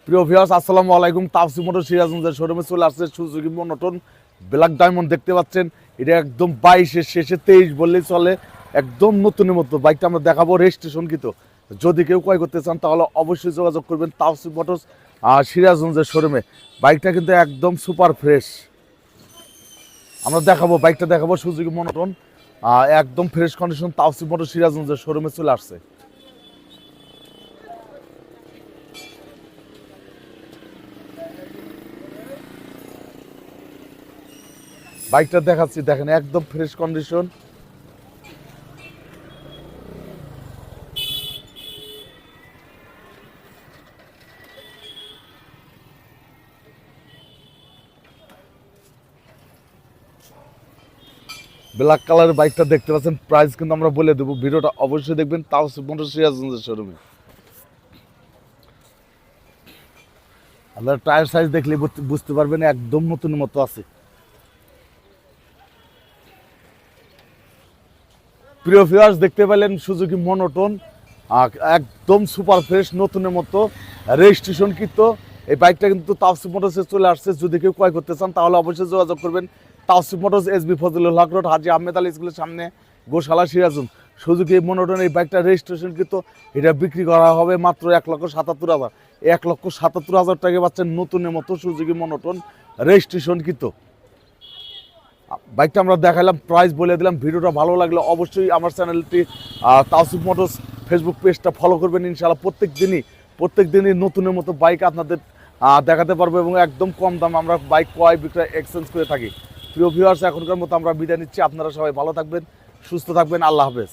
প্রিয় ভিউয়ার্স, আসসালামু আলাইকুম। তাফসির মোটরস সিরাজগঞ্জের শোরুমে চলে আসছে সুজুকি মনোটন ব্ল্যাক ডায়মন্ড। দেখতে পাচ্ছেন এটা একদম 22-এর শেষে 23 বললেই চলে, একদম নতুনের মতো। বাইকটা আমরা দেখাবো রেজিস্ট্রেশন কিন্তু। যদি কেউ ক্রয় করতে চান তাহলে অবশ্যই যোগাযোগ করবেন তাফসির মোটরস সিরাজগঞ্জের শোরুমে। বাইকটা কিন্তু একদম সুপার ফ্রেশ। আমরা দেখাবো বাইকটা দেখাবো সুজুকি মনোটন একদম ফ্রেশ কন্ডিশন। তাফসির মোটরস সিরাজগঞ্জের শোরুমে চলে আসছে। বাইকটা দেখাচ্ছি, দেখেন একদম ফ্রেশ কন্ডিশন। ব্ল্যাক কালারের বাইকটা দেখতে পাচ্ছেন। প্রাইস কিন্তু আমরা বলে দেবো, ভিডিওটা অবশ্যই দেখবেন। তাফসির মোটরস সিরাজগঞ্জের শোরুমে। আপনার টায়ার সাইজ দেখলে বুঝতে পারবেন একদম নতুনের মতো আছে। প্রিয় ভিউয়ার্স, দেখতে পেলেন সুজুকি মনোটন একদম সুপার ফ্রেশ নতুনের মতো রেজিস্ট্রেশন কৃত। এই বাইকটা কিন্তু তাফসির মোটরসে চলে আসছে। যদি কেউ ক্রয় করতে চান তাহলে অবশ্যই যোগাযোগ করবেন। তাফসির মোটরস, এসবি ফজলুল হক রোড, হাজী আহমেদ আলী স্কুলের সামনে, গোশালা, সিরাজগঞ্জ। সুজুকি মনোটন এই বাইকটা রেজিস্ট্রেশন কৃত। এটা বিক্রি করা হবে মাত্র 1,77,000। 1,77,000 টাকা পাচ্ছেন নতুনের মতো সুজুকি মনোটন রেজিস্ট্রেশন কৃত। বাইকটা আমরা দেখালাম, প্রাইস বলে দিলাম। ভিডিওটা ভালো লাগলে অবশ্যই আমার চ্যানেলটি তাওসিফ মোটরস ফেসবুক পেজটা ফলো করবেন। ইনশাআল্লাহ প্রত্যেক দিনই নতুনের মতো বাইক আপনাদের দেখাতে পারবো এবং একদম কম দাম আমরা বাইক ক্রয় বিক্রয় এক্সচেঞ্জ করে থাকি। প্রিয় ভিউয়ার্স, এখনকার মতো আমরা বিদায় নিচ্ছি। আপনারা সবাই ভালো থাকবেন, সুস্থ থাকবেন। আল্লাহ হাফেজ।